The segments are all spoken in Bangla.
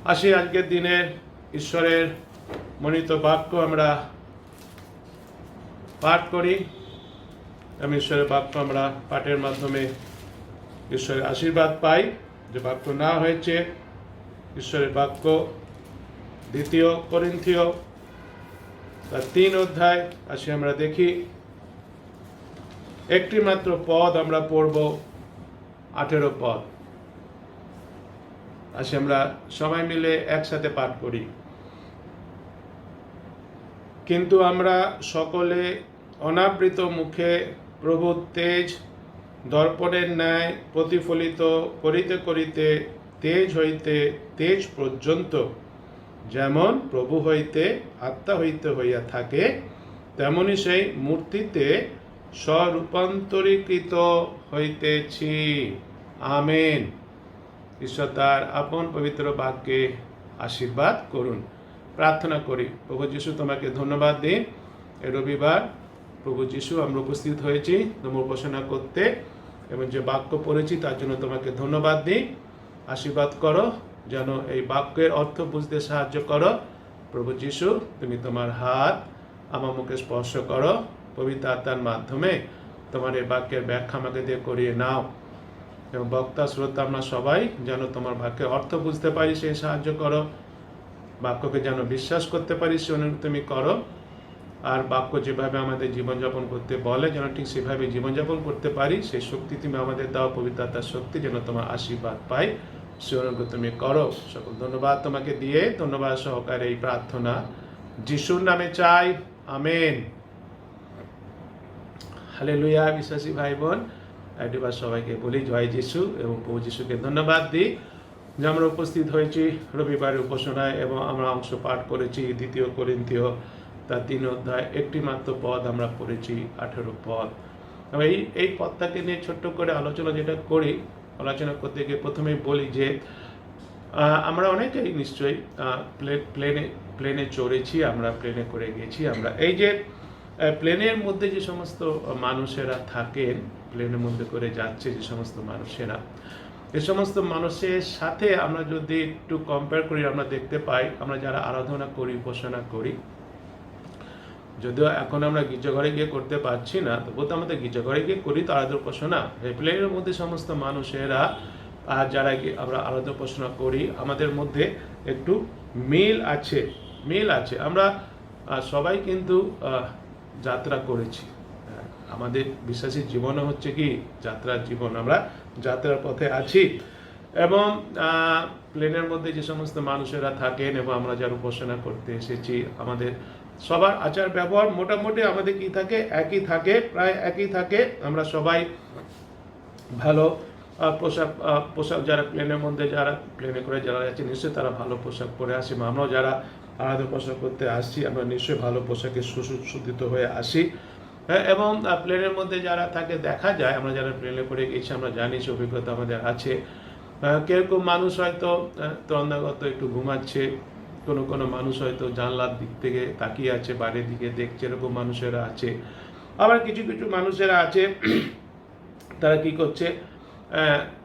আসি আজকের দিনের ঈশ্বরের মনোনীত বাক্য আমরা পাঠ করি এবং ঈশ্বরের বাক্য আমরা পাঠের মাধ্যমে ঈশ্বরের আশীর্বাদ পাই। যে বাক্য না হয়েছে ঈশ্বরের বাক্য 2 করিন্থীয় তার 3 অধ্যায়। আসি আমরা দেখি একটি মাত্র পদ আমরা পড়ব, 18 পদ। আসি আমরা সবাই মিলে একসাথে পাঠ করি। কিন্তু আমরা সকলে অনাবৃত মুখে প্রভুর তেজ দর্পণের ন্যায় প্রতিফলিত করিতে করিতে তেজ হইতে তেজ পর্যন্ত যেমন প্রভু হইতে আত্মা হইতে হইয়া থাকে, তেমনি সেই মূর্তিতে স্বরূপান্তরীকৃত হইতেছি। আমেন। ঈশ্বর তার আপন পবিত্র বাক্যে আশীর্বাদ করুন। প্রার্থনা করি। প্রভু যিশু, তোমাকে ধন্যবাদ দিই। এই রবিবার প্রভু যিশু আমরা উপস্থিত হয়েছি তোমার উপাসনা করতে এবং যে বাক্য পড়েছি তার জন্য তোমাকে ধন্যবাদ দিই। আশীর্বাদ করো, যেন এই বাক্যের অর্থ বুঝতে সাহায্য করো। প্রভু যিশু, তুমি তোমার হাত আমার মুখে স্পর্শ করো, পবিত্র আত্মার মাধ্যমে তোমার এই বাক্যের ব্যাখ্যা আমাকে দিয়ে করিয়ে নাও এবং বক্তা শ্রোতা আমরা সবাই যেন তোমার বাক্যের অর্থ বুঝতে পারি সেই সাহায্য করো। বাক্যকে যেন বিশ্বাস করতে পারি সে অনুরোধ তুমি করো। আর বাক্য যেভাবে আমাদের জীবনযাপন করতে বলে যেন ঠিক সেভাবে জীবনযাপন করতে পারি, সেই শক্তি তুমি আমাদের দাও। পবিত্র আত্মার শক্তি যেন তোমার আশীর্বাদ পাই, সে অনুরোধ তুমি করো। সকল ধন্যবাদ তোমাকে দিয়ে, ধন্যবাদ সহকারে এই প্রার্থনা যিশুর নামে চাই। আমেন। হালেলুয়া। বিশ্বাসী ভাই বোন, একবার সবাইকে বলি জয় যিশু এবং প্রভু যিশুকে ধন্যবাদ দিই যে আমরা উপস্থিত হয়েছি রবিবারের উপাসনায় এবং আমরা অংশ পাঠ করেছি 2 করিন্থীয় তার 3 অধ্যায়। একটি মাত্র পদ আমরা পড়েছি, 18 পদ। এবং এই পদটাকে নিয়ে ছোট্ট করে আলোচনা যেটা করি, আলোচনা করতে গিয়ে প্রথমেই বলি যে আমরা অনেকেই নিশ্চয়ই প্লেনে চড়েছি, আমরা প্লেনে করে গেছি। আমরা এই যে প্লেনের মধ্যে যে সমস্ত মানুষেরা থাকেন, প্লেনের মধ্যে করে যাচ্ছে যে সমস্ত মানুষেরা, এই সমস্ত মানুষের সাথে আমরা যদি একটু কম্পেয়ার করি, আমরা দেখতে পাই আমরা যারা আরাধনা করি, উপাসনা করি, যদিও এখন আমরা গির্জাঘরে গিয়ে করতে পারছি না, তবুও তো আমাদের গির্জাঘরে গিয়ে করি তো আরাধনা উপাসনা। এই প্লেনের মধ্যে সমস্ত মানুষেরা যারা আমরা আরাধনা উপাসনা করি, আমাদের মধ্যে একটু মিল আছে। আমরা সবাই কিন্তু যাত্রা করেছি। আমাদের বিশ্বাসী জীবনও হচ্ছে কি যাত্রার জীবন। আমরা যাত্রার পথে আছি এবং প্লেনের মধ্যে যে সমস্ত মানুষেরা থাকেন এবং আমরা যারা উপাসনা করতে এসেছি, আমাদের সবার আচার ব্যবহার মোটামুটি আমাদের কি থাকে, একই থাকে, প্রায় একই থাকে। আমরা সবাই ভালো পোশাক যারা প্লেনের মধ্যে যারা প্লেনে করে যারা যাচ্ছে নিশ্চয়ই তারা ভালো পোশাক পরে আসি। আমরাও যারা আলাদা পোশাক করতে আসছি আমরা নিশ্চয়ই ভালো পোশাকে সুসজ্জিত হয়ে আসি। এবং প্লেনের মধ্যে যারা থাকে দেখা যায়, আমরা যারা প্লেনে করে গেছি আমরা জানি, সে অভিজ্ঞতা আমাদের আছে। কেউ মানুষ হয়তো তন্দাগত একটু ঘুমাচ্ছে, কোনো মানুষ হয়তো জানলার দিক থেকে তাকিয়ে আছে, বাইরের দিকে দেখছে, এরকম মানুষেরা আছে। আবার কিছু মানুষেরা আছে তারা কি করছে,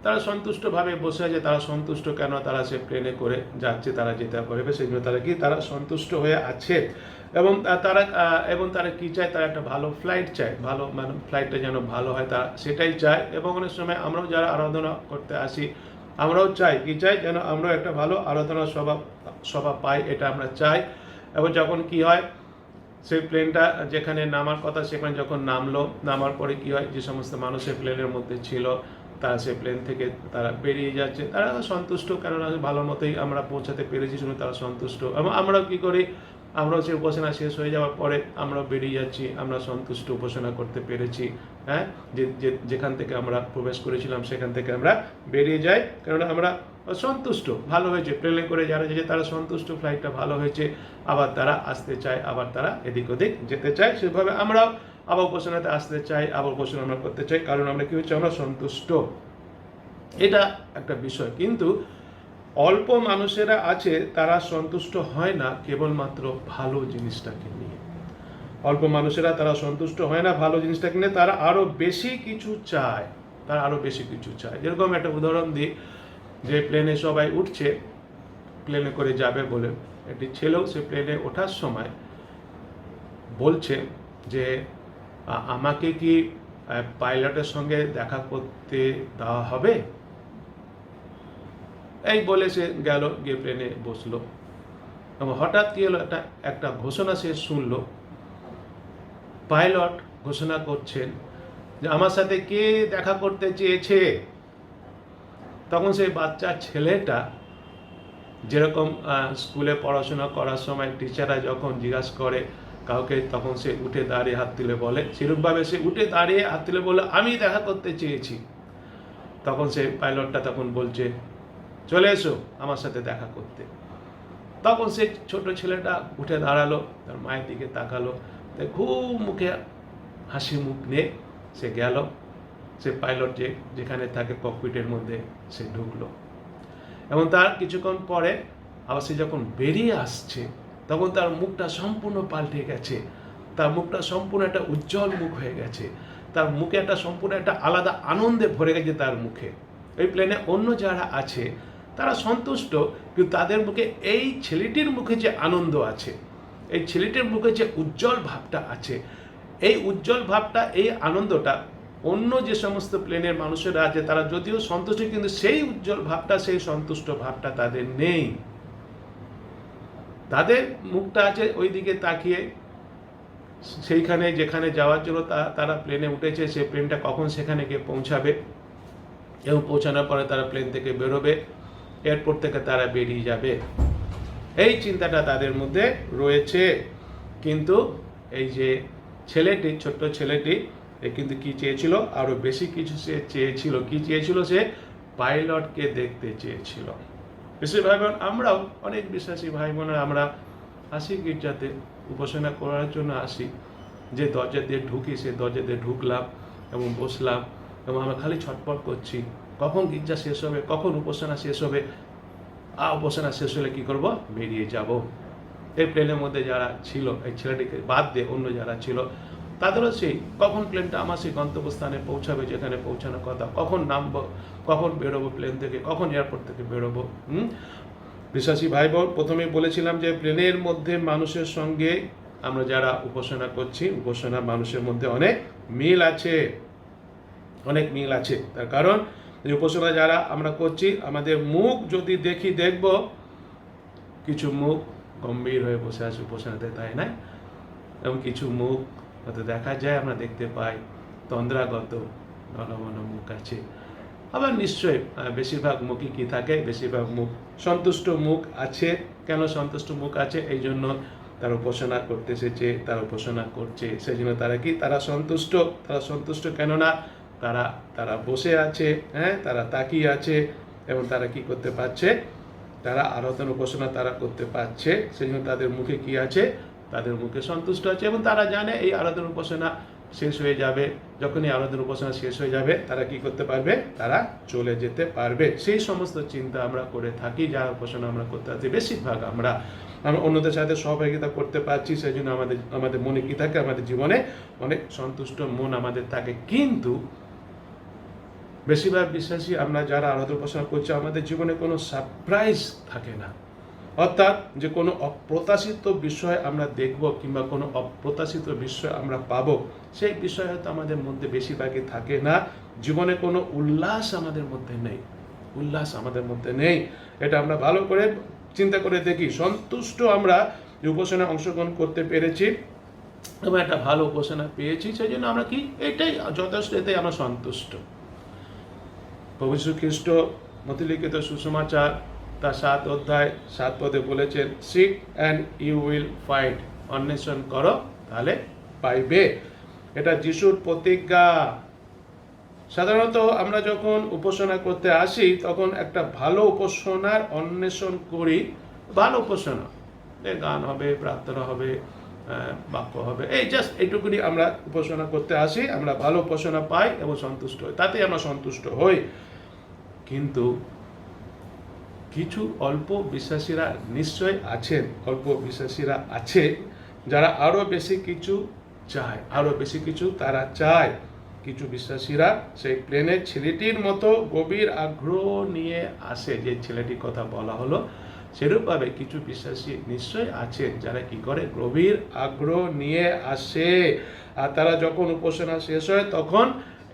তারা সন্তুষ্টভাবে বসে আছে। তারা সন্তুষ্ট কেন? তারা সে প্লেনে করে যাচ্ছে, তারা যেতে পারবে সেগুলো তারা সন্তুষ্ট হয়ে আছে। এবং তারা কি চায়, তারা একটা ভালো ফ্লাইট চায়, ভালো মানে ফ্লাইটটা যেন ভালো হয়, তারা সেটাই চায়। এবং অনেক সময় আমরাও যারা আরাধনা করতে আসি আমরাও চাই, কি চাই, যেন আমরাও একটা ভালো আরাধনা সভা পাই, এটা আমরা চাই। এবং যখন কি হয়, সেই প্লেনটা যেখানে নামার কথা সেখানে যখন নামার পরে কি হয়, যে সমস্ত মানুষের প্লেনের মধ্যে ছিল তারা সেই প্লেন থেকে তারা বেরিয়ে যাচ্ছে, তারা সন্তুষ্ট, কেননা ভালো মতোই আমরা পৌঁছাতে পেরেছি, শুনে তারা সন্তুষ্ট। এবং আমরাও কি করি, আমরাও সেই উপাসনা শেষ হয়ে যাওয়ার পরে আমরাও বেরিয়ে যাচ্ছি, আমরা সন্তুষ্ট উপাসনা করতে পেরেছি। যেখান থেকে আমরা প্রবেশ করেছিলাম সেখান থেকে আমরা বেরিয়ে যাই, কেননা আমরা সন্তুষ্ট, ভালো হয়েছে। প্লেনে করে যারা যেছে তারা সন্তুষ্ট, ফ্লাইটটা ভালো হয়েছে, আবার তারা আসতে চায়, আবার তারা এদিক ওদিক যেতে চায়। সেভাবে আমরাও আবার উপাসনাতে আসতে চাই, আবার উপাসনা আমরা করতে চাই, কারণ আমরা কি হচ্ছে, আমরা সন্তুষ্ট। এটা একটা বিষয়। কিন্তু অল্প মানুষেরা আছে তারা সন্তুষ্ট হয় না কেবলমাত্র ভালো জিনিসটাকে নিয়ে। অল্প মানুষেরা তারা সন্তুষ্ট হয় না ভালো জিনিসটাকে নিয়ে, তারা আরো বেশি কিছু চায়। যেরকম একটা উদাহরণ দিই, যে প্লেনে সবাই উঠছে, প্লেনে করে যাবে বলে একটি ছেলেও সে প্লেনে ওঠার সময় বলছে যে আমাকে কি পাইলটের সঙ্গে দেখা করতে দেওয়া হবে, এই বলে সে গেল, গিয়ে প্লেনে বসলো এবং হঠাৎ কি হলো, একটা ঘোষণা সে শুনলো। পাইলট ঘোষণা করছেন যে আমার সাথে কে দেখা করতে চেয়েছে। তখন সেই বাচ্চা ছেলেটা যেরকম স্কুলে পড়াশোনা করার সময় টিচাররা যখন জিজ্ঞাসা করে কাউকে, তখন সে উঠে দাঁড়িয়ে হাত তুলে বলে, সেরূপভাবে সে উঠে দাঁড়িয়ে হাত তুলে বলে আমি দেখা করতে চেয়েছি। তখন সে পাইলটটা তখন বলছে চলে এসো আমার সাথে দেখা করতে। তখন সে ছোট ছেলেটা উঠে দাঁড়ালো, তার মায়ের দিকে তাকালো, তাই খুব মুখে হাসি মুখ নিয়ে সে গেল, সে পাইলট যেখানে থাকে ককপিটের মধ্যে সে ঢুকলো। এবং তার কিছুক্ষণ পরে আবার সে যখন বেরিয়ে আসছে তখন তার মুখটা সম্পূর্ণ পাল্টে গেছে, তার মুখটা সম্পূর্ণ একটা উজ্জ্বল মুখ হয়ে গেছে, তার মুখে একটা সম্পূর্ণ একটা আলাদা আনন্দে ভরে গেছে তার মুখে। এই প্লেনে অন্য যারা আছে তারা সন্তুষ্ট, কিন্তু তাদের মুখে এই ছেলেটির মুখে যে আনন্দ আছে, এই ছেলেটির মুখে যে উজ্জ্বল ভাবটা আছে, এই উজ্জ্বল ভাবটা, এই আনন্দটা অন্য যে সমস্ত প্লেনের মানুষেরা আছে তারা যদিও সন্তুষ্ট, কিন্তু সেই উজ্জ্বল ভাবটা, সেই সন্তুষ্ট ভাবটা তাদের নেই। তাদের মুখটা আছে ওই দিকে তাকিয়ে, সেইখানে যেখানে যাওয়ার জন্য তারা প্লেনে উঠেছে, সেই প্লেনটা কখন সেখানে গিয়ে পৌঁছাবে এবং পৌঁছানোর পরে তারা প্লেন থেকে বেরোবে, এয়ারপোর্ট থেকে তারা বেরিয়ে যাবে, এই চিন্তাটা তাদের মধ্যে রয়েছে। কিন্তু এই যে ছেলেটি, ছোট্ট ছেলেটি, এ কিন্তু কি চেয়েছিল, আরো বেশি কিছু সে চেয়েছিল। কি চেয়েছিল? সে পাইলটকে দেখতে চেয়েছিল। বিশ্বাসী ভাই বোন, আমরাও অনেক বিশ্বাসী ভাই বোনেরা আমরা আসি গির্জাতে, উপাসনা করার জন্য আসি, যে দরজা দিয়ে ঢুকি সে দরজা দিয়ে ঢুকলাম এবং বসলাম এবং আমরা খালি ছটফট করছি কখন গির্জা শেষ হবে, কখন উপাসনা শেষ হবে, উপাসনা শেষ হলে কি করব, বেরিয়ে যাব। এই প্লেনের মধ্যে যারা ছিল, এই ছেলেটিকে বাদ দিয়ে অন্য যারা ছিল, তাদেরও সেই কখন প্লেনটা আমার সেই গন্তব্যস্থানে পৌঁছাবে, যেখানে পৌঁছানোর কথা, কখন নামবো, কখন বেরোবো প্লেন থেকে, কখন এয়ারপোর্ট থেকে বেরোবো। বিশ্বাসী ভাই বোন, প্রথমেই বলেছিলাম যে প্লেনের মধ্যে মানুষের সঙ্গে আমরা যারা উপাসনা করছি, উপাসনা মানুষের মধ্যে অনেক মিল আছে, অনেক মিল আছে। তার কারণ এই উপাসনা যারা আমরা করছি, আমাদের মুখ যদি দেখব কিছু মুখ গম্ভীর হয়ে বসে আছে উপাসনাতে, তাই না? এবং কিছু মুখ হয়তো দেখা যায়, আমরা দেখতে পাই তন্দ্রাগত ঘন মুখ আছে। আবার নিশ্চয়ই বেশিরভাগ মুখই কি থাকে, বেশিরভাগ মুখ সন্তুষ্ট মুখ আছে। কেন সন্তুষ্ট মুখ আছে? এই জন্য তারা উপাসনা করতে এসেছে, তারা উপাসনা করছে, সেই জন্য তারা কি, তারা সন্তুষ্ট। তারা সন্তুষ্ট কেননা তারা বসে আছে, তারা তাকিয়ে আছে এবং তারা কি করতে পারছে, তারা আরাধনা উপাসনা তারা করতে পারছে। সেই জন্য তাদের মুখে কি আছে, তাদের মুখে সন্তুষ্ট আছে এবং তারা জানে এই আরাধনা উপাসনা শেষ হয়ে যাবে। যখনই আরাধনা উপাসনা শেষ হয়ে যাবে তারা কি করতে পারবে, তারা চলে যেতে পারবে। সেই সমস্ত চিন্তা আমরা করে থাকি, যারা উপাসনা আমরা করতে পারছি। বেশিরভাগ আমরা অন্যদের সাথে সহযোগিতা করতে পারছি, সেই জন্য আমাদের মনে কি থাকে, আমাদের জীবনে অনেক সন্তুষ্ট মন আমাদের থাকে। কিন্তু বেশিরভাগ বিশ্বাসী আমরা যারা আরাধনা উপাসনা করছি, আমাদের জীবনে কোনো সারপ্রাইজ থাকে না। অর্থাৎ যে কোনো অপ্রত্যাশিত বিষয় আমরা দেখব কিংবা কোনো অপ্রত্যাশিত বিষয় আমরা পাবো, সেই বিষয় হয়তো আমাদের মধ্যে বেশিরভাগই থাকে না। জীবনে কোনো উল্লাস আমাদের মধ্যে নেই, উল্লাস আমাদের মধ্যে নেই। এটা আমরা ভালো করে চিন্তা করে দেখি। সন্তুষ্ট আমরা উপাসনায় অংশগ্রহণ করতে পেরেছি এবং একটা ভালো উপাসনা পেয়েছি, সেই জন্য আমরা কি, এটাই যথেষ্ট, এটাই আমরা সন্তুষ্ট। প্রভু যীশু খ্রিস্ট মথিলিখিত সুসমাচার তার 7 অধ্যায় 7 পদে বলেছেন, seek and you will find, অন্বেষণ করো তাহলে পাইবে। এটা যিশুর প্রতিজ্ঞা। সাধারণত আমরা যখন উপাসনা করতে আসি তখন একটা ভালো উপাসনার অন্বেষণ করি। ভালো উপাসনা, গান হবে, প্রার্থনা হবে, বাক্য হবে, এই জাস্ট এইটুকুনি আমরা উপাসনা করতে আসি, আমরা ভালো উপাসনা পাই এবং সন্তুষ্ট হই, তাতেই আমরা সন্তুষ্ট হই। কিন্তু কিছু অল্প বিশ্বাসীরা নিশ্চয় আছেন, অল্প বিশ্বাসীরা আছে যারা আরো বেশি কিছু চায়, আরো বেশি কিছু তারা চায়। কিছু বিশ্বাসীরা সেই প্লেনের ছেলেটির মতো গভীর আগ্রহ নিয়ে আসে, যে ছেলেটির কথা বলা হলো, সেরূপভাবে কিছু বিশ্বাসী নিশ্চয়ই আছেন যারা কি করে গভীর আগ্রহ নিয়ে আসে, আর তারা যখন উপাসনা শেষ হয় তখন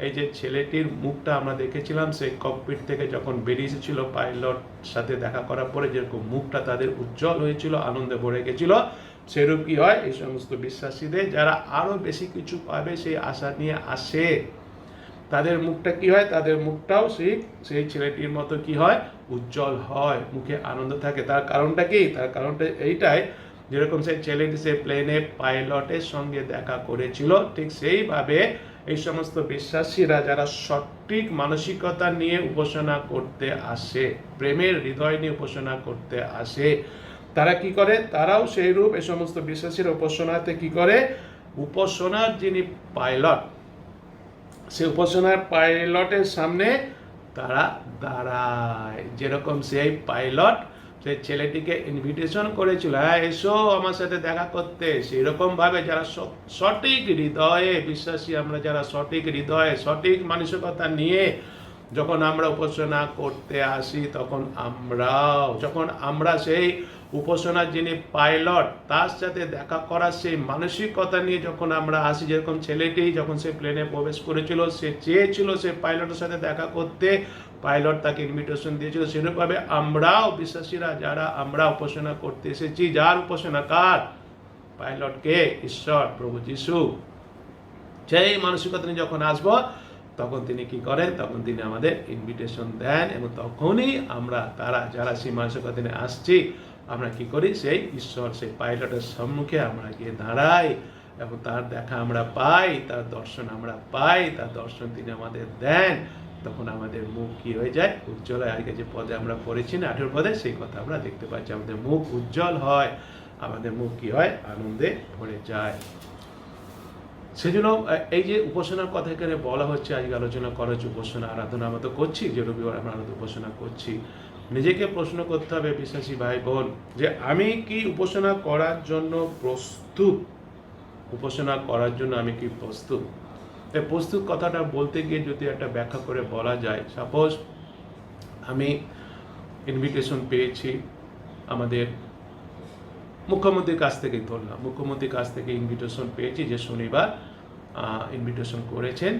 এই যে ছেলেটির মুখটা আমরা দেখেছিলাম সেই ককপিট থেকে যখন বেরিয়ে এসেছিল পাইলট সাথে দেখা করার পরে যেরকম মুখটা তাদের উজ্জ্বল হয়েছিল, আনন্দে ভরে গেছিল, সেরূপ কি হয় এই সমস্ত বিশ্বাসীদের যারা আরো বেশি কিছু পাবে সেই আশা নিয়ে আসে, তাদের মুখটা কি হয়, তাদের মুখটাও সেই ছেলেটির মতো কি হয়, উজ্জ্বল হয়, মুখে আনন্দ থাকে। তার কারণটা কি, তার কারণটা এইটাই, যেরকম সেই ছেলেটি সে প্লেনে পাইলটের সঙ্গে দেখা করেছিল, ঠিক সেইভাবে এই সমস্ত বিশ্বাসীরা যারা সঠিক মানসিকতা নিয়ে উপাসনা করতে আসে, প্রেমের হৃদয় নিয়ে উপাসনা করতে আসে, তারা কি করে, তারাও সেই রূপ এই সমস্ত বিশ্বাসীরা উপাসনাতে কি করে, উপাসনার যিনি পাইলট, সে উপাসনার পাইলটের সামনে তারা দাঁড়ায়। যেরকম সেই পাইলট সেই ছেলেটিকে ইনভিটেশন করেছিল, হ্যাঁ এসো আমার সাথে দেখা করতে, সেই রকম ভাবে যারা সঠিক হৃদয়ে বিশ্বাসী, আমরা যারা সঠিক হৃদয়ে সঠিক মানসিকতা নিয়ে যখন আমরা উপাসনা করতে আসি, তখন যখন আমরা সেই উপাসনার যিনি পাইলট তার সাথে দেখা করার সেই মানসিকতা নিয়ে যখন আমরা আসি, যেরকম ছেলেটি যখন সে প্লেনে প্রবেশ করেছিল, সে চেয়েছিল সে পাইলটের সাথে দেখা করতে, পাইলট তাকে ইনভিটেশন দিয়েছিল, সেরকমভাবে আমরাও বিশ্বাসীরা যারা আমরা উপাসনা করতে এসেছি, যার উপাসনা কার, পাইলটকে, ঈশ্বর প্রভু যিশু, সেই মানসিকতা নিয়ে যখন আসবো তখন তিনি কি করেন, তখন তিনি আমাদের ইনভিটেশন দেন, এবং তখনই আমরা তারা যারা সেই মানসিকতা নিয়ে আসছি আমরা কি করি, সেই ঈশ্বর সেই পাইলটের সম্মুখে আমরা গিয়ে দাঁড়াই এবং তার দেখা আমরা পাই, তার দর্শন আমরা পাই, তার দর্শন তিনি আমাদের দেন, তখন আমাদের মুখ কি হয়ে যায়, উজ্জ্বল হয়। আগে যে পদে আমরা পড়েছি না 18 পদে, সেই কথা আমরা দেখতে পাচ্ছি, আমাদের মুখ উজ্জ্বল হয়, আমাদের মুখ কি হয়, আনন্দে ভরে যায়। সেজন্য এই যে উপাসনার কথা এখানে বলা হচ্ছে, আজকে আলোচনা করা হচ্ছে উপাসনা আরাধনা আমরা তো করছি, যে রবিবার আমরা উপাসনা করছি, নিজেকে প্রশ্ন করতে হবে বিশ্বাসী ভাই বোন, যে আমি কি উপাসনা করার জন্য প্রস্তুত, উপাসনা করার জন্য আমি কি প্রস্তুত। এই প্রস্তুত কথাটা বলতে গিয়ে যদি একটা ব্যাখ্যা করে বলা যায়, সাপোজ আমি ইনভিটেশন পেয়েছি আমাদের মুখ্যমন্ত্রীর কাছ থেকে, ধরলাম মুখ্যমন্ত্রীর কাছ থেকে ইনভিটেশন পেয়েছি যে শনিবার ইনভিটেশন করেছেন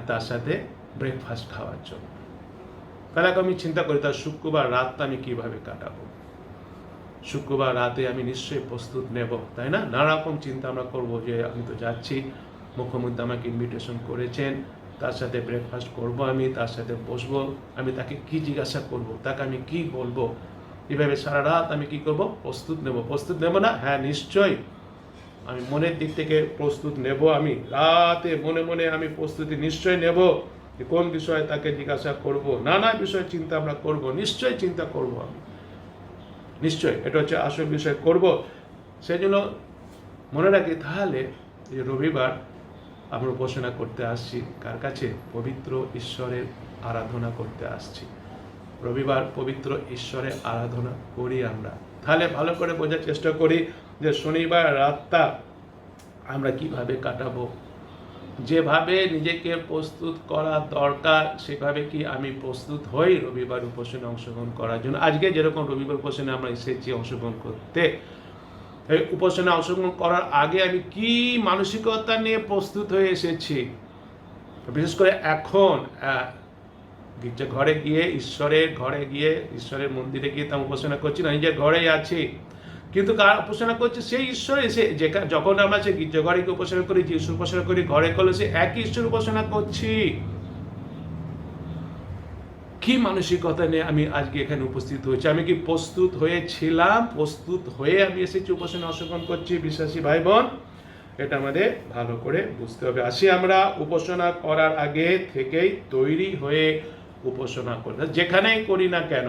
তার সাথে ব্রেকফাস্ট খাওয়ার জন্য, তাহলে আমি চিন্তা করি তার শুক্রবার রাতটা আমি কিভাবে কাটাবো, শুক্রবার রাতে আমি নিশ্চয়ই প্রস্তুত নেব, তাই না, নানা রকম চিন্তা আমরা করবো, যে আমি তো যাচ্ছি, মুখ্যমন্ত্রী আমাকে ইনভিটেশন করেছেন, তার সাথে ব্রেকফাস্ট করব, আমি তার সাথে বসবো, আমি তাকে কি জিজ্ঞাসা করব, তাকে আমি কি বলবো, এভাবে সারা রাত আমি কি করব, প্রস্তুত নেব না, হ্যাঁ নিশ্চয়ই আমি মনের দিক থেকে প্রস্তুত নেব, আমি রাতে মনে মনে আমি প্রস্তুতি নিশ্চয়ই নেব, কোন বিষয়ে তাকে জিজ্ঞাসা করব, নানা বিষয়ে চিন্তা আমরা করব, নিশ্চয়ই চিন্তা করব, আমি নিশ্চয়ই এটা হচ্ছে আসল বিষয় করব। সেই জন্য মনে রাখি তাহলে এই রবিবার আমরা উপাসনা করতে আসছি কার কাছে, পবিত্র ঈশ্বরের আরাধনা করতে আসছি, রবিবার পবিত্র ঈশ্বরের আরাধনা করি আমরা। তাহলে ভালো করে বোঝার চেষ্টা করি যে শনিবার রাতটা আমরা কিভাবে কাটাবো, যেভাবে নিজেকে প্রস্তুত করা দরকার সেভাবে কি আমি প্রস্তুত হই রবিবার উপাসনে অংশগ্রহণ করার জন্য। আজকে যেরকম রবিবার উপাসনে আমরা এসেছি অংশগ্রহণ করতে, এই উপাসনে অংশগ্রহণ করার আগে আমি কি মানসিকতা নিয়ে প্রস্তুত হয়ে এসেছি, বিশেষ করে এখন গির্জা ঘরে গিয়ে ঈশ্বরের মন্দিরে গিয়ে তা উপাসনা করছি না, নিজের ঘরেই আছি, কিন্তু কার উপাসনা করছে, সেই ঈশ্বর এসে যখন আমরা সেই গির্জা ঘরে গিয়ে উপাসনা করি, যে ঈশ্বর উপাসনা করি ঘরে করলে সে একই ঈশ্বর উপাসনা করছি। কি মানসিকতা নিয়ে আমি আজকে এখানে উপস্থিত হয়েছি, আমি কি প্রস্তুত হয়েছিলাম, প্রস্তুত হয়ে আমি এসেছি উপাসনা অংশগ্রহণ করছি বিশ্বাসী ভাই বোন, এটা আমাদের ভালো করে বুঝতে হবে। আসি আমরা উপাসনা করার আগে থেকেই তৈরি হয়ে উপাসনা করি, যেখানেই করি না কেন,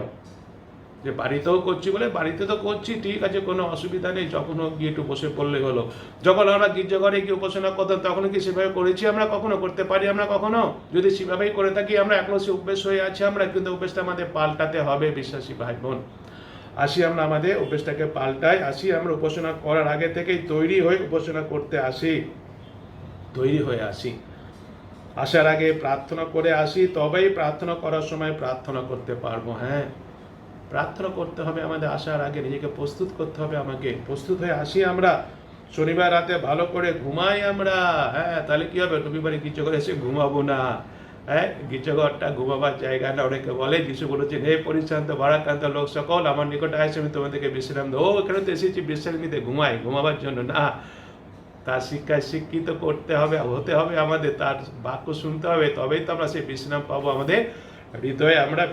যে বাড়িতেও করছি বলে বাড়িতে তো করছি ঠিক আছে, কোনো অসুবিধা নেই, যখন গিয়ে একটু বসে পড়লে হলো। যখন আমরা গির্জাঘরে গিয়ে উপাসনা করতাম তখন কি সেভাবে করেছি আমরা, কখনো করতে পারি আমরা, কখনো যদি সেভাবেই করে থাকি আমরা এখনো সে অভ্যেস হয়ে আছে আমরা, কিন্তু অভ্যেসটা আমাদের পাল্টাতে হবে বিশ্বাসী ভাই বোন। আসি আমরা আমাদের অভ্যেসটাকে পাল্টাই, আসি আমরা উপাসনা করার আগে থেকেই তৈরি হয়ে উপাসনা করতে আসি, তৈরি হয়ে আসি, আসার আগে প্রার্থনা করে আসি, তবেই প্রার্থনা করার সময় প্রার্থনা করতে পারবো। হ্যাঁ প্রার্থনা করতে হবে আমাদের আসার আগে, নিজেকে প্রস্তুত করতে হবে, আমাকে প্রস্তুত হয়ে আসি আমরা। শনিবার রাতে ভালো করে ঘুমাই আমরা, হ্যাঁ, তাহলে কি হবে, রবিবারে গির্জাঘরে এসে ঘুমাবো না, হ্যাঁ, গির্জাঘরটা ঘুমাবার জায়গা না। অনেকে বলে যিশু বলেছেন, হে পরিশ্রান্ত ভারাক্রান্ত লোক সকল আমার নিকট আসে, আমি তোমাদেরকে বিশ্রাম দেবো। ও এখানে তো এসেছি বিশ্রাম নিতে, ঘুমাবার জন্য না। তার শিক্ষায় শিক্ষিত করতে হবে, হতে হবে আমাদের, তার বাক্য শুনতে হবে, তবেই তো আমরা সেই বিশ্রাম পাবো, আমাদের হৃদয়ে আমরা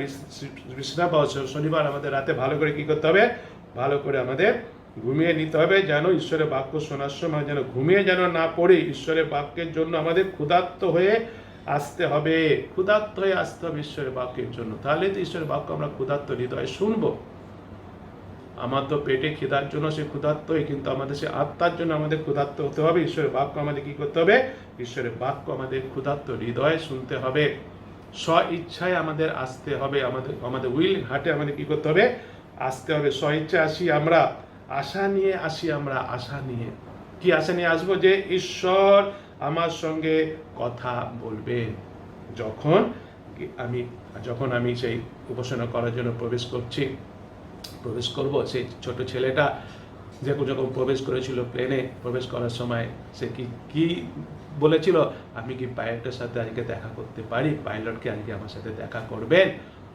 বিশ্রাম পাবো। শনিবার আমাদের রাতে ভালো করে কি করতে হবে, ভালো করে আমাদের ঘুমিয়ে নিতে হবে, যেন ঈশ্বরের বাক্য শোনার সময় যেন ঘুমিয়ে যেন না পড়ি। ঈশ্বরের বাক্যের জন্য আমাদের ক্ষুধার্ত হয়ে আসতে হবে, ক্ষুধার্ত হয়ে আসতে হবে ঈশ্বরের বাক্যের জন্য, তাহলে তো ঈশ্বরের বাক্য আমরা ক্ষুধার্ত হৃদয়ে শুনবো। আমার তো পেটে খিদার জন্য সে ক্ষুধার্তই, কিন্তু আমাদের সে আত্মার জন্য আমাদের ক্ষুধার্ত হতে হবে। ঈশ্বরের বাক্য আমাদের কি করতে হবে, ঈশ্বরের বাক্য আমাদের ক্ষুধার্ত হৃদয়ে শুনতে হবে, স্ব ইচ্ছায় আমাদের আসতে হবে, আমাদের উইল হার্টে আমাদের কি করতে হবে, আসতে হবে। স্ব ইচ্ছা আসি আমরা, আশা নিয়ে আসি আমরা, আশা নিয়ে কি আশা নিয়ে আসবো, যে ঈশ্বর আমার সঙ্গে কথা বলবে। যখন আমি সেই উপাসনা করার জন্য প্রবেশ করব, সেই ছোট ছেলেটা যখন প্রবেশ করেছিল প্লেনে, প্রবেশ করার সময় সে কি বলেছিল, আমি কি পাইলটের সাথে আজকে দেখা করতে পারি, পাইলটকে আজকে আমার সাথে দেখা করবেন।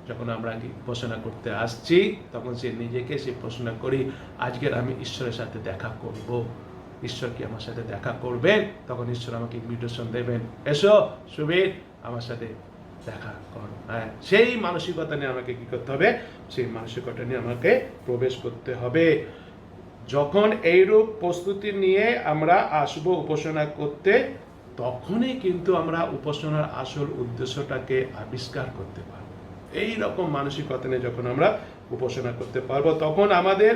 যখন আমরা উপাসনা করতে আসছি তখন সে নিজেকে সে প্রশ্ন করি, আজকের আমি ঈশ্বরের সাথে দেখা করব, ঈশ্বর কি আমার সাথে দেখা করবেন। তখন ঈশ্বর আমাকে ইনভিটেশন দেবেন, এসো সুবীর আমার সাথে দেখা কর। হ্যাঁ, সেই মানসিকতা নিয়ে আমাকে কি করতে হবে, সেই মানসিকতা নিয়ে আমাকে প্রবেশ করতে হবে। যখন এইরূপ প্রস্তুতি নিয়ে আমরা আসব উপাসনা করতে, তখনই কিন্তু আমরা উপাসনার আসল উদ্দেশ্যটাকে আবিষ্কার করতে পারব। এই রকম মানসিকতা নিয়ে যখন আমরা উপাসনা করতে পারবো, তখন আমাদের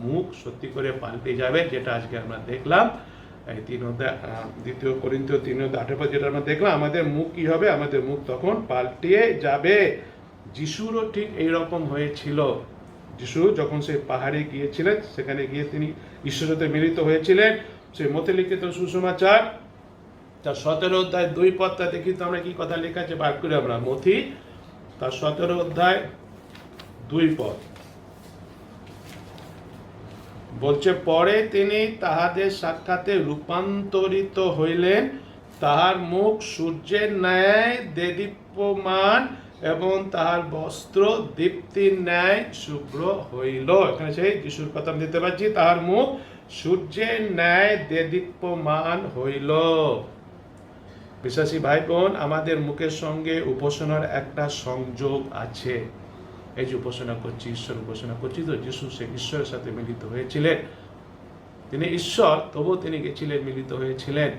মুখ সত্যি করে পাল্টে যাবে, যেটা আজকে আমরা দেখলাম এই 2 করিন্থীয় 3:8 যেটা আমরা দেখলাম, আমাদের মুখ কি হবে, আমাদের মুখ তখন পাল্টে যাবে। যিশুরও ঠিক এইরকম হয়েছিল। যিশু যখন সে পাহাড়ে গিয়েছিলেন, সেখানে গিয়ে তিনি ঈশ্বরের সাথে মিলিত হয়েছিলেন। সেই মতে লিখিত সুসমাচার তার 17 অধ্যায় 2 পদটা দেখি তো আমরা কি কথা লেখা আছে, বার করে আমরা মথি তার 17 অধ্যায় 2 পদ বলছে, পরে তিনি তাহাদের সাক্ষাতে রূপান্তরিত হইলেন, তাহার মুখ সূর্যের ন্যায় দেদীপ্যমান এবং তাহার বস্ত্র দীপ্তির ন্যায় শুভ্র হইল। এখানে সেই যিশুর কথা দিতে পারছি, তাহার মুখ সূর্যের ন্যায় দেদীপ্যমান হইল। বিশ্বাসী ভাই বোন, আমাদের মুখের সঙ্গে উপাসনার একটা সংযোগ আছে। এই যে উপাসনা করছি, ঈশ্বর উপাসনা করছি, তো যিশু সে ঈশ্বরের সাথে মিলিত হয়েছিলেন, তিনি ঈশ্বর, তবুও তিনি গেছিলেন, মিলিত হয়েছিলেন।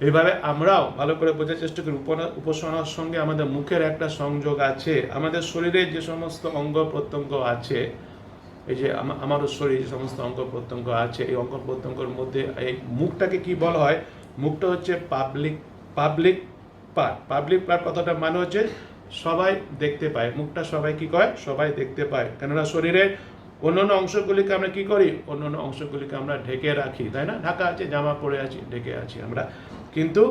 এইভাবে আমরাও ভালো করে বোঝার চেষ্টা করি, উপাসনার সঙ্গে আমাদের মুখের একটা সংযোগ আছে। আমাদের শরীরে যে সমস্ত অঙ্গ প্রত্যঙ্গ আছে, এই যে আমারও শরীরে যে সমস্ত অঙ্গ প্রত্যঙ্গ আছে, এই অঙ্গ প্রত্যঙ্গের মধ্যে এই মুখটাকে কি বলা হয়, মুখটা হচ্ছে পাবলিক পার্ট। কথাটা মানে হচ্ছে সবাই দেখতে পায়, মুখটা সবাই কি করে, সবাই দেখতে পায়। কেননা শরীরের অন্যান্য অংশগুলিকে আমরা কি করি, অন্যান্য অংশগুলিকে আমরা ঢেকে রাখি, তাই না, ঢাকা আছে, জামা পরে আছি, ঢেকে আছি আমরা, কিন্তু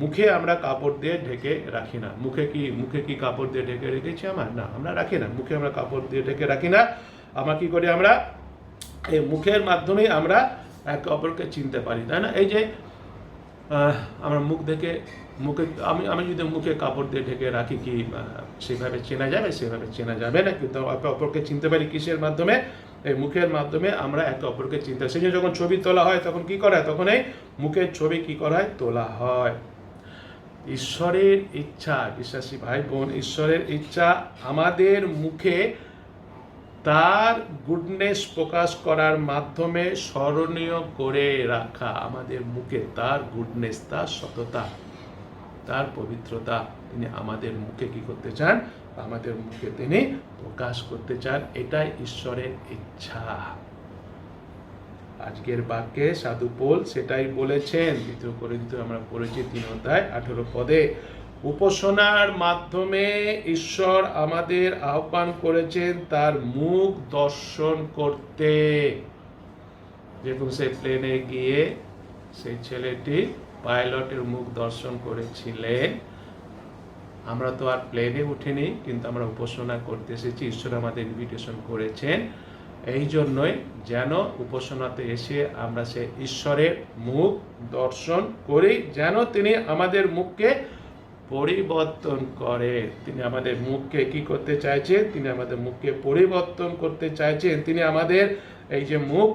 মুখে আমরা কাপড় দিয়ে ঢেকে রাখি না। মুখে কি কাপড় দিয়ে ঢেকে রেখেছি আমার, না, আমরা রাখি না, মুখে আমরা কাপড় দিয়ে ঢেকে রাখি না। আমরা কি করি, আমরা এই মুখের মাধ্যমে আমরা একে অপরকে চিনতে পারি, তাই না। এই যে আমরা আমি যদি মুখে কাপড় দিয়ে ঢেকে রাখি, কি সেভাবে চেনা যাবে, সেভাবে চেনা যাবে না। কিন্তু একে অপরকে চিনতে পারি কিসের মাধ্যমে, এই মুখের মাধ্যমে আমরা একে অপরকে চিনতে পারি। সেই জন্য যখন ছবি তোলা হয় তখন কি করা হয়, তখন এই মুখের ছবি কি করা হয়, তোলা হয়। ঈশ্বরের ইচ্ছা, বিশ্বাসী ভাই বোন, ঈশ্বরের ইচ্ছা আমাদের মুখে তার গুডনেস প্রকাশ করার মাধ্যমে স্মরণীয় করে রাখা। আমাদের মুখে তার গুডনেস, তার সততা, তার পবিত্রতা তিনি আমাদের মুখে কি করতে চান, আমাদের মুখে তিনি প্রকাশ করতে চান। এটাই ঈশ্বরের ইচ্ছা। আজকের বাক্যে সাধু পৌল সেটাই বলেছেন। 2 করিন্থীয় আমরা পড়েছি 3:18 উপাসনার মাধ্যমে ঈশ্বর আমাদের আহ্বান করেছেন তার মুখ দর্শন করতে। যেরকম সে প্লেনে গিয়ে সেই ছেলেটি পাইলটের মুখ দর্শন করেছিলেন, আমরা তো আর প্লেনে উঠিনি, কিন্তু আমরা উপাসনা করতে এসেছি। ঈশ্বর আমাদের ইনভিটেশন করেছেন এই জন্যই, যেন উপাসনাতে এসে আমরা সে ঈশ্বরের মুখ দর্শন করি, যেন তিনি আমাদের মুখকে পরিবর্তন করে। তিনি আমাদের মুখকে কি করতে চাইছেন? তিনি আমাদের মুখকে পরিবর্তন করতে চাইছেন। তিনি আমাদের এই যে মুখ,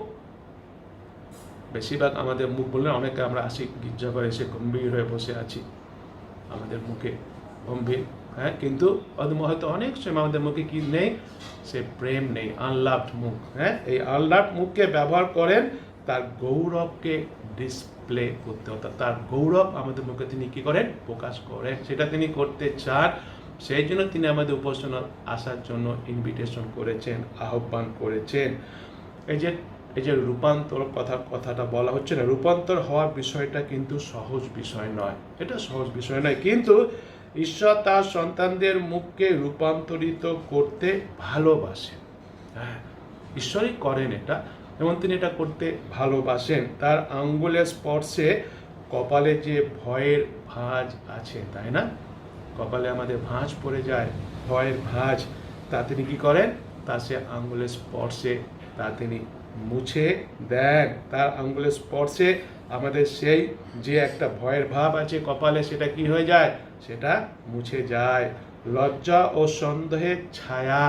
বেশিরভাগ আমাদের মুখ বললে অনেকে আমরা আসি গির্জা করে এসে গম্ভীর হয়ে বসে আছি, আমাদের মুখে গম্ভীর, হ্যাঁ, কিন্তু হয়তো অনেক সময় আমাদের মুখে কি নেই? সে প্রেম নেই, আনলাভড মুখ। হ্যাঁ, এই আনলাভড মুখকে ব্যবহার করেন তার গৌরবকে ডিসপ্লে করতে, অর্থাৎ তার গৌরব আমাদের মুখে তিনি কি করেন? প্রকাশ করেন। সেটা তিনি করতে চান, সেই জন্য তিনি আমাদের উপাসনা আসার জন্য ইনভিটেশন করেছেন, আহ্বান করেছেন। এই যে রূপান্তর কথাটা বলা হচ্ছে না, রূপান্তর হওয়ার বিষয়টা কিন্তু সহজ বিষয় নয়, এটা সহজ বিষয় নয়, কিন্তু ঈশ্বর তার সন্তানদের মুখকে রূপান্তরিত করতে ভালোবাসেন। হ্যাঁ, ঈশ্বরই করেন এটা, এবং তিনি এটা করতে ভালোবাসেন। তার আঙ্গুলের স্পর্শে কপালে যে ভয়ের ভাঁজ আছে, তাই না? কপালে আমাদের ভাঁজ পড়ে যায়, ভয়ের ভাঁজ, তা তিনি কি করেন? তা সে আঙ্গুলের স্পর্শে তা তিনি মুছে দেন। তার আঙ্গুলের স্পর্শে আমাদের সেই যে একটা ভয়ের ভাব আছে কপালে, সেটা কি হয়ে যায়? সেটা মুছে যায়। লজ্জা ও সন্দেহের ছায়া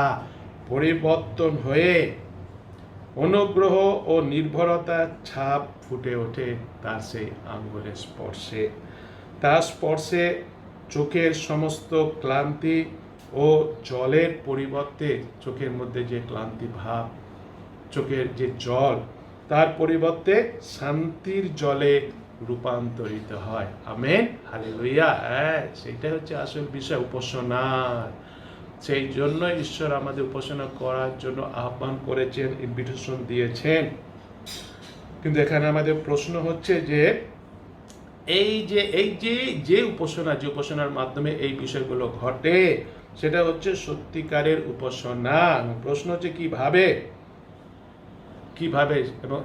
পরিবর্তন হয়ে অনুগ্রহ ও নির্ভরতার ছাপ ফুটে ওঠে তার সেই আঙ্গুলের স্পর্শে। তার স্পর্শে চোখের সমস্ত ক্লান্তি ও জলের পরিবর্তে, চোখের মধ্যে যে ক্লান্তি ভাব, চোখের যে জল, তার পরিবর্তে শান্তির জলে রূপান্তরিত হয়। Amen, hallelujah. হ্যাঁ, সেইটাই হচ্ছে আসল বিষয় উপাসনার। সেই জন্য ঈশ্বর আমাদের উপাসনা করার জন্য আহ্বান করেছেন, ইনভিটেশন দিয়েছেন। কিন্তু এখানে আমাদের প্রশ্ন হচ্ছে যে যে উপাসনার মাধ্যমে এই বিষয়গুলো ঘটে, সেটা হচ্ছে সত্যিকারের উপাসনা। প্রশ্ন হচ্ছে কিভাবে, এবং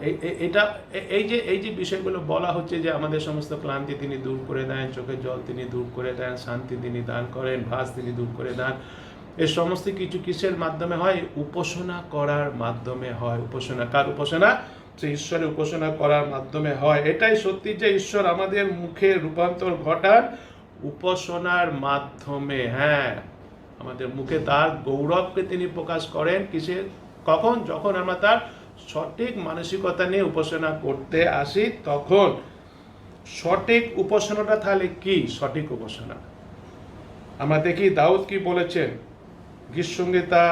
এই যে বিষয়গুলো বলা হচ্ছে যে আমাদের সমস্ত ক্লান্তি তিনি দূর করে দেন, চোখের জল তিনি দূর করে দেন, শান্তি তিনি দান করেন, ভাঁজ তিনি দূর করে দেন, এই সমস্ত কিছু কিসের মাধ্যমে হয়? উপাসনা করার মাধ্যমে হয়। উপাসনা কার উপাসনা? সে ঈশ্বরের উপাসনা করার মাধ্যমে হয়। এটাই সত্যি যে ঈশ্বর আমাদের মুখে রূপান্তর ঘটান উপাসনার মাধ্যমে। হ্যাঁ, আমাদের মুখে তার গৌরবকে তিনি প্রকাশ করেন কিসের? কখন? যখন আমরা তার সঠিক মানসিকতা নিয়ে উপাসনা করতে আসি, তখন। সঠিক উপাসনাটা তাহলে কি? সঠিক উপাসনা আমরা দেখি দাউদ কি বলেছেন, গীত সংহিতা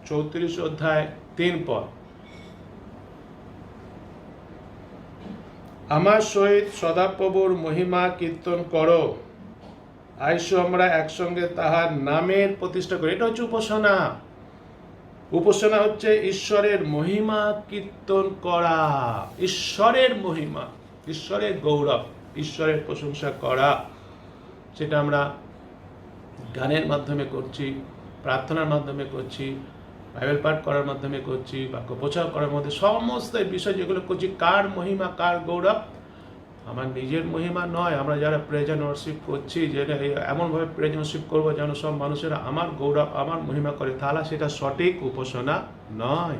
34 অধ্যায় 3 পদ। আমার সহিত সদাপ্রভুর মহিমা কীর্তন করো, আইসো আমরা একসঙ্গে তাহার নামের প্রতিষ্ঠা করি। এটা হচ্ছে উপাসনা। উপাসনা হচ্ছে ঈশ্বরের মহিমা কীর্তন করা, ঈশ্বরের মহিমা, ঈশ্বরের গৌরব, ঈশ্বরের প্রশংসা করা। সেটা আমরা গানের মাধ্যমে করছি, প্রার্থনার মাধ্যমে করছি, বাইবেল পাঠ করার মাধ্যমে করছি, বাক্য প্রচার করার মধ্যে সমস্ত বিষয় যেগুলো করছি, কার মহিমা, কার গৌরব? আমার নিজের মহিমা নয়। আমরা যারা প্রেজ এন্ড ওয়ারশিপ করছি, যেটা এমনভাবে প্রেজ ওয়ারশিপ করবো যেন সব মানুষেরা আমার গৌরব, আমার মহিমা করে, তাহলে সেটা সঠিক উপাসনা নয়।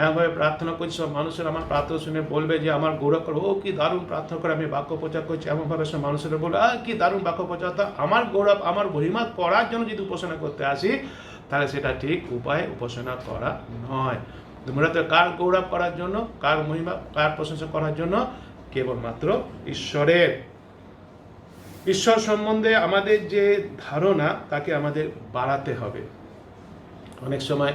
এমনভাবে প্রার্থনা করছি সব মানুষের আমার প্রার্থনা শুনে বলবে যে আমার গৌরব করবো, ও কি দারুণ প্রার্থনা করে, আমি বাক্য প্রচার করছি, এমনভাবে সব মানুষেরা বলবে কি দারুণ বাক্য প্রচার। আমার গৌরব, আমার মহিমা করার জন্য যদি উপাসনা করতে আসি, তাহলে সেটা ঠিক উপায় উপাসনা করা নয়। মূলত কার গৌরব করার জন্য, কার মহিমা, কার প্রশংসা করার জন্য? কেবলমাত্র ঈশ্বরের। ঈশ্বর সম্বন্ধে আমাদের যে ধারণা, তাকে আমাদের বাড়াতে হবে। অনেক সময়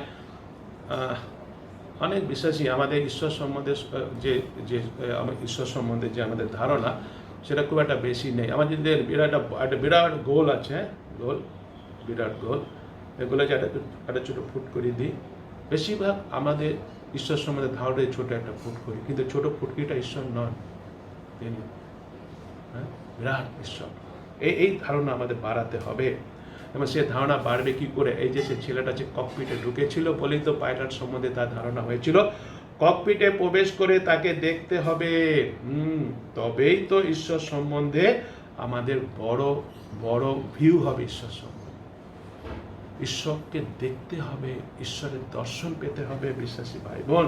অনেক বিশ্বাসী আমাদের ঈশ্বর সম্বন্ধে ঈশ্বর সম্বন্ধে যে আমাদের ধারণা, সেটা খুব একটা বেশি নেই। আমাদের বিরাট গোল আছে, বিরাট গোল, এগুলো যে একটা ছোটো ফুট করে দিই। বেশিরভাগ আমাদের ঈশ্বর সম্বন্ধে ধারণায় ছোটো একটা ফুট করি, কিন্তু ছোটো ফুটকিটা ঈশ্বর নয়, তিনি বিরাট ঈশ্বর। এই ধারণা আমাদের বাড়াতে হবে। এবং সে ধারণা বাড়বে কি করে? এই যে সে ছেলেটা যে ককপিটে ঢুকেছিল বলেই তো পাইলট সম্বন্ধে তার ধারণা হয়েছিল। ককপিটে প্রবেশ করে তাকে দেখতে হবে, তবেই তো ঈশ্বর সম্বন্ধে আমাদের বড় বড় ভিউ হবে ঈশ্বর সম্বন্ধে। ঈশ্বরকে দেখতে হবে, ঈশ্বরের দর্শন পেতে হবে বিশ্বাসী ভাই বোন।